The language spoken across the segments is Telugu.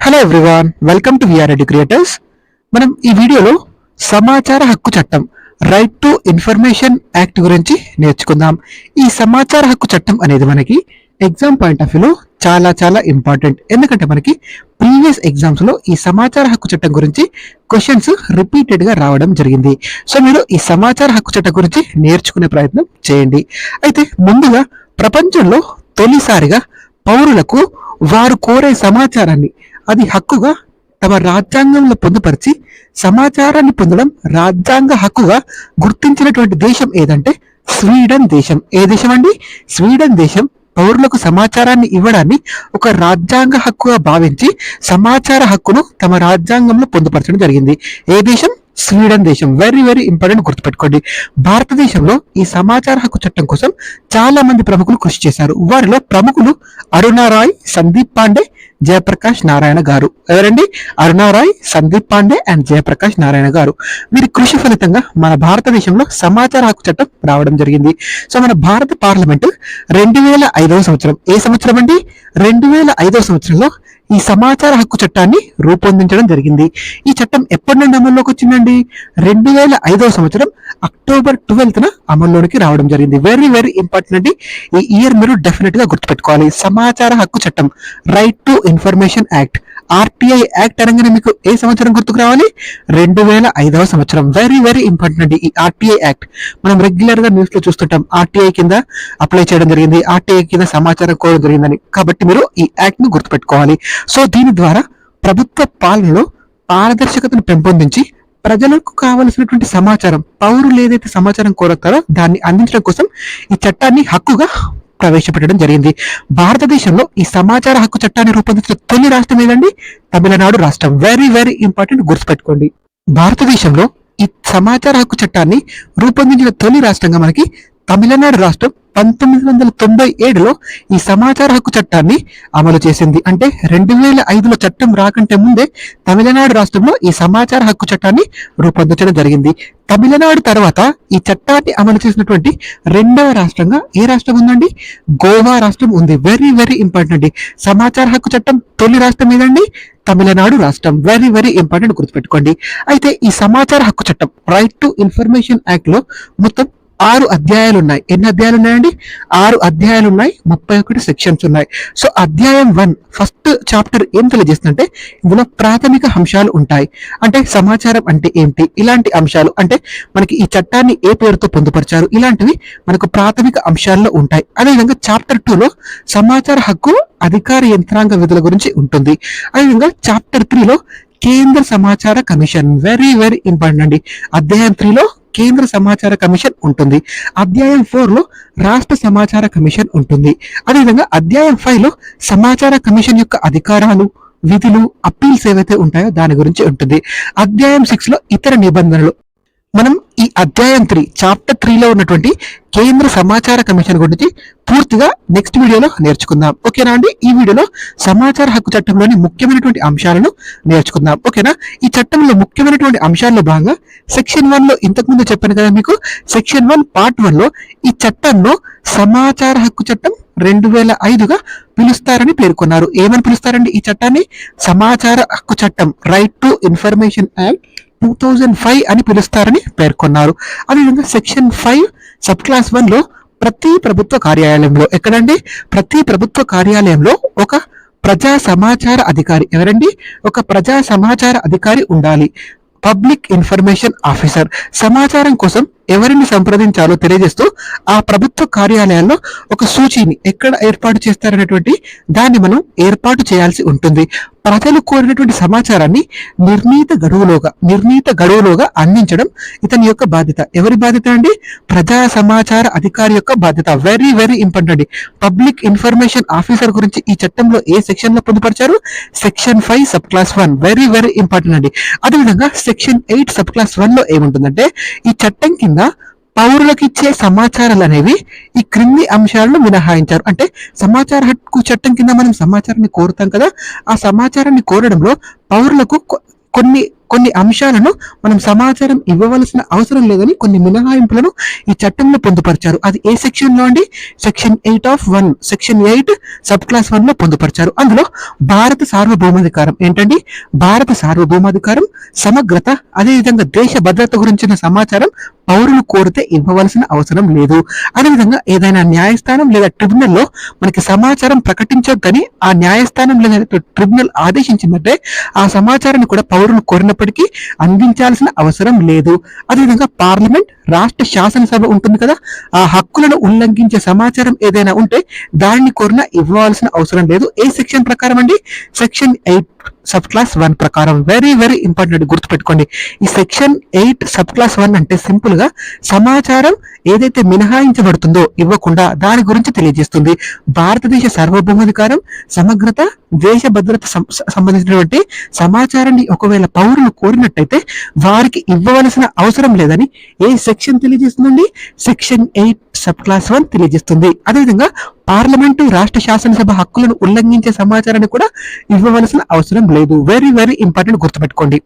Hello everyone, welcome to VR educators. మనం ఈ వీడియోలో సమాచార హక్కు చట్టం రైట్ టు ఇన్ఫర్మేషన్ యాక్ట్ గురించి నేర్చుకుందాం. ఈ సమాచార హక్కు చట్టం అనేది మనకి ఎగ్జామ్ పాయింట్ ఆఫ్ వ్యూలో చాలా చాలా ఇంపార్టెంట్. ఎందుకంటే మనకి ప్రీవియస్ ఎగ్జామ్స్ లో ఈ సమాచార హక్కు చట్టం గురించి క్వశ్చన్స్ రిపీటెడ్ గా రావడం జరిగింది. సో మీరు ఈ సమాచార హక్కు చట్టం గురించి నేర్చుకునే ప్రయత్నం చేయండి. అయితే ముందుగా ప్రపంచంలో తొలిసారిగా పౌరులకు వారు కోరే సమాచారాన్ని అది హక్కుగా తమ రాజ్యాంగంలో పొందుపరిచి సమాచారాన్ని పొందడం రాజ్యాంగ హక్కుగా గుర్తించినటువంటి దేశం ఏదంటే స్వీడన్ దేశం. ఏ దేశం అండి? స్వీడన్ దేశం పౌరులకు సమాచారాన్ని ఇవ్వడాన్ని ఒక రాజ్యాంగ హక్కుగా భావించి సమాచార హక్కును తమ రాజ్యాంగంలో పొందుపరచడం జరిగింది. ఏ దేశం? స్వీడన్ దేశం. వెరీ వెరీ ఇంపార్టెంట్, గుర్తుపెట్టుకోండి. భారతదేశంలో ఈ సమాచార హక్కు చట్టం కోసం చాలా మంది ప్రముఖులు కృషి చేశారు. వారిలో ప్రముఖులు అరుణా రాయ్, సందీప్ పాండే, జయప్రకాష్ నారాయణ గారు. ఎవరండి? అరుణా రాయ్, సందీప్ పాండే అండ్ జయప్రకాష్ నారాయణ గారు. వీరి కృషి ఫలితంగా మన భారతదేశంలో సమాచార హక్కు చట్టం రావడం జరిగింది. సో మన భారత పార్లమెంటు 2005వ సంవత్సరం, ఏ సంవత్సరం అండి? 2005వ సంవత్సరంలో ఈ సమాచార హక్కు చట్టాన్ని రూపొందించడం జరిగింది. ఈ చట్టం ఎప్పటి నుండి అమల్లోకి వచ్చిందండి? 2005వ సంవత్సరం అక్టోబర్ 12న అమల్లోనికి రావడం జరిగింది. వెరీ వెరీ ఇంపార్టెంట్ అండి. ఈ ఇయర్ మీరు డెఫినెట్ గా గుర్తుపెట్టుకోవాలి. సమాచార హక్కు చట్టం right to information act, RTI act అనగానే మీకు ఏ సంవత్సరం గుర్తుకు రావాలి? 2005వ సంవత్సరం. వెరీ వెరీ ఇంపార్టెంట్ అండి. ఈ ఆర్టీఐ యాక్ట్ మనం రెగ్యులర్ గా న్యూస్ లో చూస్తుంటాం. ఆర్టీఐ కింద అప్లై చేయడం జరిగింది, ఆర్టీఐ కింద సమాచారం కోరడం జరిగిందని. కాబట్టి మీరు ఈ యాక్ట్ ని గుర్తుపెట్టుకోవాలి. సో దీని ద్వారా ప్రభుత్వ పాలనలో పారదర్శకతను పెంపొందించి ప్రజలకు కావలసినటువంటి సమాచారం, పౌరులు ఏదైతే సమాచారం కోరతారో దాన్ని అందించడం కోసం ఈ చట్టాన్ని హక్కుగా ప్రవేశపెట్టడం జరిగింది. భారతదేశంలో ఈ సమాచార హక్కు చట్టాన్ని రూపొందించిన తొలి రాష్ట్రం ఏదండి? తమిళనాడు రాష్ట్రం. వెరీ వెరీ ఇంపార్టెంట్, గుర్తుపెట్టుకోండి. భారతదేశంలో ఈ సమాచార హక్కు చట్టాన్ని రూపొందించిన తొలి రాష్ట్రంగా మనకి తమిళనాడు రాష్ట్రం 1997లో ఈ సమాచార హక్కు చట్టాన్ని అమలు చేసింది. అంటే 2005లో చట్టం రాకంటే ముందే తమిళనాడు రాష్ట్రంలో ఈ సమాచార హక్కు చట్టాన్ని రూపొందించడం జరిగింది. తమిళనాడు తర్వాత ఈ చట్టాన్ని అమలు చేసినటువంటి రెండవ రాష్ట్రంగా ఏ రాష్ట్రం ఉందండి? గోవా రాష్ట్రం ఉంది. వెరీ వెరీ ఇంపార్టెంట్ అండి. సమాచార హక్కు చట్టం తొలి రాష్ట్రం ఏదండి? తమిళనాడు రాష్ట్రం. వెరీ వెరీ ఇంపార్టెంట్, గుర్తుపెట్టుకోండి. అయితే ఈ సమాచార హక్కు చట్టం రైట్ టు ఇన్ఫర్మేషన్ యాక్ట్ లో మొత్తం 6 అధ్యాయాలు ఉన్నాయి. ఎన్ని అధ్యాయాలు ఉన్నాయండి? 6 అధ్యాయాలు ఉన్నాయి, 31 సెక్షన్స్ ఉన్నాయి. సో అధ్యాయం 1 ఫస్ట్ చాప్టర్ ఏం తెలియజేస్తుందంటే ఇందులో ప్రాథమిక అంశాలు ఉంటాయి. అంటే సమాచారం అంటే ఏంటి, ఇలాంటి అంశాలు, అంటే మనకి ఈ చట్టాన్ని ఏ పేరుతో పొందుపరిచారు, ఇలాంటివి మనకు ప్రాథమిక అంశాల్లో ఉంటాయి. అదేవిధంగా చాప్టర్ 2లో సమాచార హక్కు అధికార యంత్రాంగ విధుల గురించి ఉంటుంది. అదేవిధంగా చాప్టర్ 3లో కేంద్ర సమాచార కమిషన్. వెరీ వెరీ ఇంపార్టెంట్ అండి. అధ్యాయం 3లో కేంద్ర సమాచార కమిషన్ ఉంటుంది. అధ్యాయం 4లో రాష్ట్ర సమాచార కమిషన్ ఉంటుంది. అదేవిధంగా అధ్యాయం 5లో సమాచార కమిషన్ యొక్క అధికారాలు, విధులు, అప్పీల్స్ ఏవైతే ఉంటాయో దాని గురించి ఉంటుంది. అధ్యాయం 6లో ఇతర నిబంధనలు. మనం ఈ అధ్యాయం 3 చాప్టర్ 3లో ఉన్నటువంటి కేంద్ర సమాచార కమిషన్ గురించి పూర్తిగా నెక్స్ట్ వీడియోలో నేర్చుకుందాం. ఓకేనా అండి? ఈ వీడియోలో సమాచార హక్కు చట్టంలోని ముఖ్యమైనటువంటి అంశాలను నేర్చుకుందాం. ఓకేనా? ఈ చట్టంలో ముఖ్యమైనటువంటి అంశాల్లో భాగంగా సెక్షన్ 1లో ఇంతకుముందు చెప్పాను కదా మీకు, సెక్షన్ 1 పార్ట్ 1లో ఈ చట్టంలో సమాచార హక్కు చట్టం 2005గా పిలుస్తారని పేర్కొన్నారు. ఏమని పిలుస్తారండి ఈ చట్టాన్ని? సమాచార హక్కు చట్టం రైట్ టు ఇన్ఫర్మేషన్ యాక్ట్ 2005 అని పిలుస్తారని పేర్కొన్నారు. అదేవిధంగా సెక్షన్ 5 సబ్ క్లాస్ 1లో ప్రతి ప్రభుత్వ కార్యాలయంలో, ఎక్కడండి? ప్రతి ప్రభుత్వ కార్యాలయంలో ఒక ప్రజా సమాచార అధికారి. ఎవరండి? ఒక ప్రజా సమాచార అధికారి ఉండాలి. పబ్లిక్ ఇన్ఫర్మేషన్ ఆఫీసర్ సమాచారం కోసం ఎవరిని సంప్రదించాలో తెలియజేస్తూ ఆ ప్రభుత్వ కార్యాలయాల్లో ఒక సూచీని ఎక్కడ ఏర్పాటు చేస్తారనేటువంటి దాన్ని మనం ఏర్పాటు చేయాల్సి ఉంటుంది. ప్రజలు కోరినటువంటి సమాచారాన్ని నిర్ణీత గడువులోగా అందించడం ఇతని యొక్క బాధ్యత. ఎవరి బాధ్యత అండి? ప్రజా సమాచార అధికారి యొక్క బాధ్యత. వెరీ వెరీ ఇంపార్టెంట్ అండి. పబ్లిక్ ఇన్ఫర్మేషన్ ఆఫీసర్ గురించి ఈ చట్టంలో ఏ సెక్షన్ లో పొందుపరిచారు? Section 5 sub class 1. Very very important అండి. అదేవిధంగా సెక్షన్ 8 సబ్ క్లాస్ 1లో ఏముంటుందంటే ఈ చట్టం కింద పౌరులకు ఇచ్చే సమాచారాలు అనేవి ఈ క్రింది అంశాలను మినహాయించారు. అంటే సమాచార హక్కు చట్టం కింద మనం సమాచారాన్ని కోరుతాం కదా, ఆ సమాచారాన్ని కోరడంలో పౌరులకు కొన్ని కొన్ని అంశాలను మనం సమాచారం ఇవ్వవలసిన అవసరం లేదని కొన్ని మినహాయింపులను ఈ చట్టంలో పొందుపరిచారు. అది ఏ సెక్షన్ లో అండి? సెక్షన్ 8 సెక్షన్ 8 సబ్ క్లాస్ 1 లో పొందుపరిచారు. అందులో భారత సార్వభౌమాధికారం ఏంటండి? భారత సార్వభౌమాధికారం, సమగ్రత, అదేవిధంగా దేశ భద్రత గురించిన సమాచారం పౌరులు కోరితే ఇవ్వవలసిన అవసరం లేదు. అదేవిధంగా ఏదైనా న్యాయస్థానం లేదా ట్రిబ్యునల్ లో మనకి సమాచారం ప్రకటించొద్దని ఆ న్యాయస్థానం లేదా ట్రిబ్యునల్ ఆదేశించిందంటే ఆ సమాచారాన్ని కూడా పౌరులు కోరినప్పటికీ అందించాల్సిన అవసరం లేదు. అదేవిధంగా పార్లమెంట్, రాష్ట్ర శాసనసభ ఉంటుంది కదా, ఆ హక్కులను ఉల్లంఘించే సమాచారం ఏదైనా ఉంటే దాన్ని కోరినా ఇవ్వాల్సిన అవసరం లేదు. ఏ సెక్షన్ ప్రకారం అండి? సెక్షన్ 8 సబ్ క్లాస్ 1 ప్రకారం. వెరీ వెరీ ఇంపార్టెంట్, గుర్తుపెట్టుకోండి. ఈ సెక్షన్ 8 సబ్ క్లాస్ 1 అంటే సింపుల్ గా సమాచారం ఏదైతే మినహాయించబడుతుందో ఇవ్వకుండా దాని గురించి తెలియజేస్తుంది. భారతదేశ సార్వభౌమాధికారం, సమగ్రత, దేశ భద్రత సంబంధించినటువంటి సమాచారాన్ని ఒకవేళ పౌరులు కోరినట్టయితే వారికి ఇవ్వవలసిన అవసరం లేదని ఏ సెక్షన్ తెలియజేస్తుందండి? సెక్షన్ 8 సబ్ క్లాస్ 1 తెలియజేస్తుంది. అదేవిధంగా పార్లమెంటు, రాష్ట్ర శాసనసభ హక్కులను ఉల్లంఘించే సమాచారాన్ని కూడా ఇవ్వవలసిన అవసరం లేదు. వెరీ వెరీ ఇంపార్టెంట్, గుర్తుపెట్టుకోండి.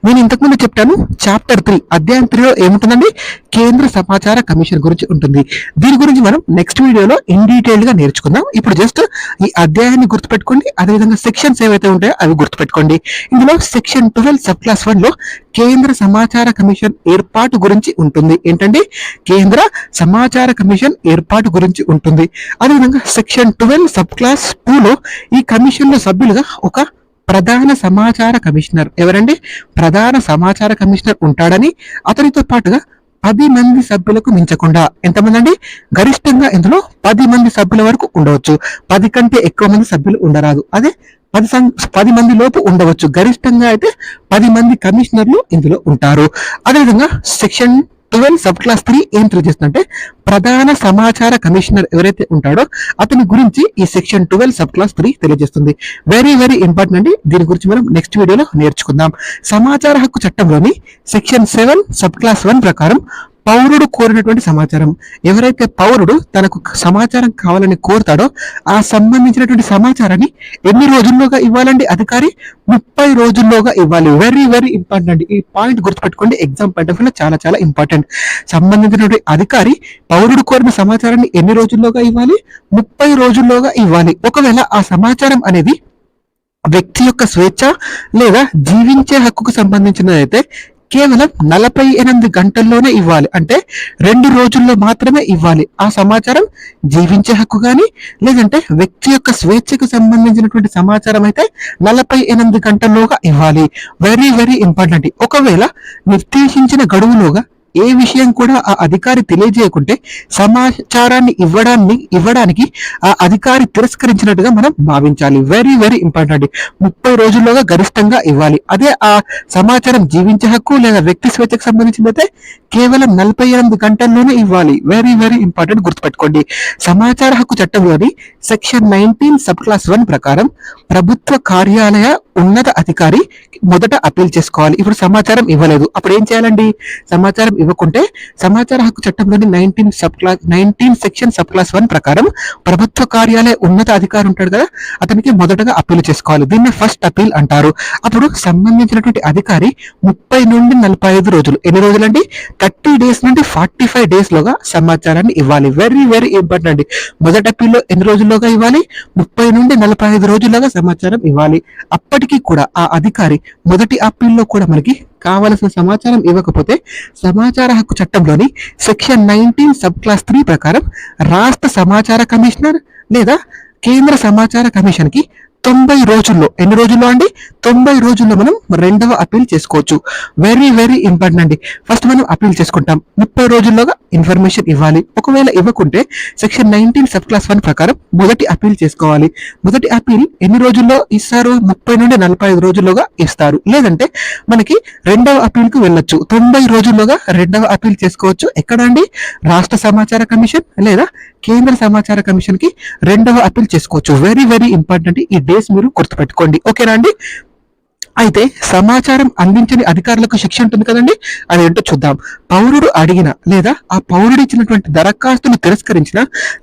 నేను ఇంతకుముందు చెప్పాను, చాప్టర్ 3 అధ్యాయం 3లో ఏముంటుందండి? కేంద్ర సమాచార కమిషన్ గురించి ఉంటుంది. దీని గురించి మనం నెక్స్ట్ వీడియోలో ఇన్ డీటెయిల్ గా నేర్చుకుందాం. ఇప్పుడు జస్ట్ ఈ అధ్యాయాన్ని గుర్తుపెట్టుకోండి, అదేవిధంగా సెక్షన్స్ ఏవైతే ఉంటాయో అవి గుర్తుపెట్టుకోండి. ఇందులో సెక్షన్ 12 సబ్ క్లాస్ 1 లో కేంద్ర సమాచార కమిషన్ ఏర్పాటు గురించి ఉంటుంది. ఏంటంటే కేంద్ర సమాచార కమిషన్ ఏర్పాటు గురించి ఉంటుంది. అదేవిధంగా సెక్షన్ 12 సబ్ క్లాస్ 2 లో ఈ కమిషన్ లో సభ్యులుగా ఒక ప్రధాన సమాచార కమిషనర్, ఎవరండి? ప్రధాన సమాచార కమిషనర్ ఉంటాడని, అతనితో పాటుగా 10 మంది సభ్యులకు మించకుండా, ఎంతమంది అండి? గరిష్టంగా ఇందులో 10 మంది సభ్యుల వరకు ఉండవచ్చు. 10 కంటే ఎక్కువ మంది సభ్యులు ఉండరాదు. అదే 10 మంది లోపు ఉండవచ్చు. గరిష్టంగా అయితే 10 మంది కమిషనర్లు ఇందులో ఉంటారు. అదేవిధంగా సెక్షన్ 12 సబ్ క్లాస్ 3 ఏం తెలియజేస్తుందంటే ప్రధాన సమాచార కమిషనర్ ఎవరైతే ఉంటాడో అతని గురించి ఈ సెక్షన్ 12 సబ్ క్లాస్ 3 తెలియజేస్తుంది. వెరీ వెరీ ఇంపార్టెంట్ అండి. దీని గురించి మనం నెక్స్ట్ వీడియోలో నేర్చుకుందాం. సమాచార హక్కు చట్టంలోని సెక్షన్ 7 సబ్ క్లాస్ 1 ప్రకారం పౌరుడు కోరినటువంటి సమాచారం, ఎవరైతే పౌరుడు తనకు సమాచారం కావాలని కోరుతాడో ఆ సంబంధించినటువంటి సమాచారాన్ని ఎన్ని రోజుల్లోగా ఇవ్వాలండి? అధికారి 30 రోజుల్లోగా ఇవ్వాలి. వెరీ వెరీ ఇంపార్టెంట్ అండి. ఈ పాయింట్ గుర్తుపెట్టుకోండి, ఎగ్జామ్ పాయింట్ ఆఫ్ వ్యూ చాలా చాలా ఇంపార్టెంట్. సంబంధించినటువంటి అధికారి పౌరుడు కోరిన సమాచారాన్ని ఎన్ని రోజుల్లోగా ఇవ్వాలి? 30 రోజుల్లోగా ఇవ్వాలి. ఒకవేళ ఆ సమాచారం అనేది వ్యక్తి యొక్క స్వేచ్ఛ లేదా జీవించే హక్కుకు సంబంధించినదైతే కేవలం 48 గంటల్లోనే ఇవ్వాలి. అంటే 2 రోజుల్లో మాత్రమే ఇవ్వాలి. ఆ సమాచారం జీవించే హక్కు కానీ లేదంటే వ్యక్తి యొక్క స్వేచ్ఛకు సంబంధించినటువంటి సమాచారం అయితే 48 గంటల్లోగా ఇవ్వాలి. Very very important. ఒకవేళ నిర్దేశించిన గడువులోగా ఏ విషయం కూడా ఆ అధికారి తెలియజేయకుంటే సమాచారాన్ని ఇవ్వడానికి ఆ అధికారి తిరస్కరించినట్టుగా మనం భావించాలి. Very very important. 30 రోజుల్లోగా గరిష్టంగా ఇవ్వాలి. అదే ఆ సమాచారం జీవించే హక్కు లేదా వ్యక్తి స్వేచ్ఛకు సంబంధించిందైతే కేవలం 48 గంటల్లోనే ఇవ్వాలి. వెరీ వెరీ ఇంపార్టెంట్, గుర్తుపెట్టుకోండి. సమాచార హక్కు చట్టంలోని సెక్షన్ 19 సబ్ క్లాస్ 1 ప్రకారం ప్రభుత్వ కార్యాలయ ఉన్నత అధికారి మొదట అప్పీల్ చేసుకోవాలి. ఇప్పుడు సమాచారం ఇవ్వలేదు, అప్పుడు ఏం చేయాలండి? సమాచారం ఇవ్వకుంటే సమాచార హక్కు చట్టంలోని 19 సెక్షన్ సబ్ క్లాస్ 1 ప్రకారం ప్రభుత్వ కార్యాలయ ఉన్నత అధికారి ఉంటాడు కదా, అతనికి మొదటగా అప్పీల్ చేసుకోవాలి. దీన్ని ఫస్ట్ అప్పీల్ అంటారు. అప్పుడు సంబంధించినటువంటి అధికారి 30 నుండి 45 రోజులు, ఎన్ని రోజులండి? 30 డేస్ నుండి 45 డేస్ లోగా సమాచారాన్ని ఇవ్వాలి. Very very important. మొదటి అప్పీల్లో ఎన్ని రోజుల్లోగా ఇవ్వాలి? 30 నుండి 45 రోజుల్లోగా సమాచారం ఇవ్వాలి. అప్పటికీ కూడా ఆ అధికారి మొదటి అప్పీల్లో కూడా మనకి కావలసిన సమాచారం ఇవ్వకపోతే సమాచార హక్కు చట్టంలోని సెక్షన్ 19 సబ్ క్లాస్ 3 ప్రకారం రాష్ట్ర సమాచార కమిషనర్ లేదా కేంద్ర సమాచార కమిషన్ కి 90 రోజుల్లో, ఎన్ని రోజుల్లో అండి? 90 రోజుల్లో మనం రెండవ అప్పీల్ చేసుకోవచ్చు. వెరీ వెరీ ఇంపార్టెంట్ అండి. ఫస్ట్ మనం అప్పీల్ చేసుకుంటాం, 30 రోజుల్లోగా ఇన్ఫర్మేషన్ ఇవ్వాలి. ఒకవేళ ఇవ్వకుంటే సెక్షన్ 19 సబ్ క్లాస్ 1 ప్రకారం మొదటి అప్పీల్ చేసుకోవాలి. మొదటి అప్పీల్ ఎన్ని రోజుల్లో ఇస్తారు? 30 నుండి 45 రోజుల్లోగా ఇస్తారు. లేదంటే మనకి రెండవ అప్పీల్ కు వెళ్ళొచ్చు. 90 రోజుల్లోగా రెండవ అప్పీల్ చేసుకోవచ్చు. ఎక్కడ అండి? రాష్ట్ర సమాచార కమిషన్ లేదా కేంద్ర సమాచార కమిషన్ కి రెండవ అప్పీల్ చేసుకోవచ్చు. Very very important. ఈ డేస్ మీరు గుర్తుపెట్టుకోండి. ఓకేనా అండి? అయితే సమాచారం అందించని అధికారులకు శిక్ష ఉంటుంది కదండి, అదేంటో చూద్దాం. పౌరుడు అడిగిన లేదా ఆ పౌరుడు ఇచ్చినటువంటి దరఖాస్తును తిరస్కరించిన,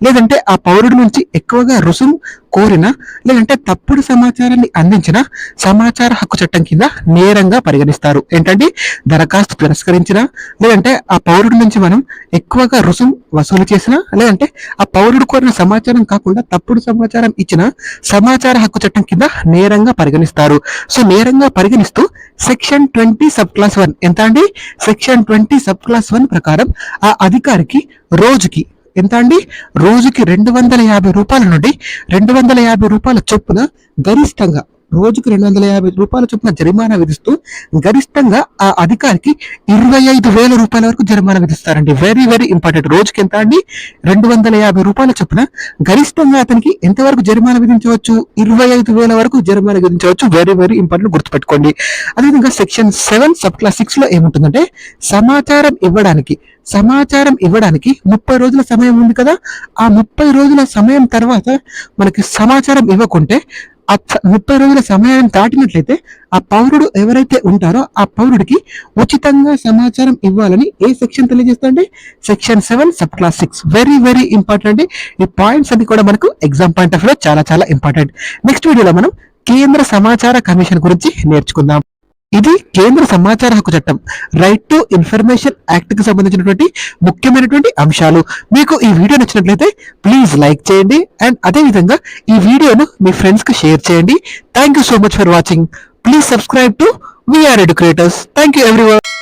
లేదంటే ఆ పౌరుడి నుంచి ఎక్కువగా రుసుము కోరిన, లేదంటే తప్పుడు సమాచారాన్ని అందించిన సమాచార హక్కు చట్టం కింద నేరంగా పరిగణిస్తారు. ఏంటంటే దరఖాస్తు తిరస్కరించిన, లేదంటే ఆ పౌరుడి నుంచి మనం ఎక్కువగా రుసుము వసూలు చేసిన, లేదంటే ఆ పౌరుడు కోరిన సమాచారం కాకుండా తప్పుడు సమాచారం ఇచ్చిన సమాచార హక్కు చట్టం కింద నేరంగా పరిగణిస్తారు. సో నేరంగా పరిగణిస్తూ సెక్షన్ 20 సబ్ క్లాస్ 1 ఎంత అండి? సెక్షన్ 20 సబ్ క్లాస్ 1 ప్రకారం ఆ అధికారికి రోజుకి ఎంత అండి? రోజుకి 250 రూపాయల నుండి 250 రూపాయల చొప్పున గరిష్టంగా రోజుకి 250 రూపాయల చొప్పున జరిమానా విధిస్తూ గరిష్టంగా ఆ అధికారికి 25,000 రూపాయల వరకు జరిమానా విధిస్తారండి. Very very important. రోజుకి ఎంత అండి? 250 రూపాయల చొప్పున గరిష్టంగా అతనికి ఎంతవరకు జరిమానా విధించవచ్చు? 25,000 వరకు జరిమానా విధించవచ్చు. వెరీ వెరీ ఇంపార్టెంట్, గుర్తుపెట్టుకోండి. అదేవిధంగా సెక్షన్ 7 సబ్ క్లాస్ 6 లో ఏముంటుందంటే సమాచారం ఇవ్వడానికి 30 రోజుల సమయం ఉంది కదా. ఆ 30 రోజుల సమయం తర్వాత మనకి సమాచారం ఇవ్వకుంటే, ఆ 30 రోజుల సమయం దాటినట్లయితే ఆ పౌరుడు ఎవరైతే ఉంటారో ఆ పౌరుడికి ఉచితంగా సమాచారం ఇవ్వాలని ఏ సెక్షన్ తెలియజేస్తుందంటే section 7 sub clause 6. Very very important. ఈ పాయింట్స్ అన్ని కూడా మనకు ఎగ్జామ్ పాయింట్ ఆఫ్ వ్యూ చాలా చాలా ఇంపార్టెంట్. నెక్స్ట్ వీడియోలో మనం కేంద్ర సమాచార కమిషన్ గురించి నేర్చుకుందాం. ఇది కేంద్ర సమాచార హక్కు చట్టం, రైట్ టు ఇన్ఫర్మేషన్ యాక్ట్ కి సంబంధించినటువంటి ముఖ్యమైనటువంటి అంశాలు. మీకు ఈ వీడియో నచ్చినట్లయితే ప్లీజ్ లైక్ చేయండి, అండ్ అదే విధంగా ఈ వీడియోను మీ ఫ్రెండ్స్ కి షేర్ చేయండి. Thank you so much for watching. Please subscribe to VR educators. Thank you everyone.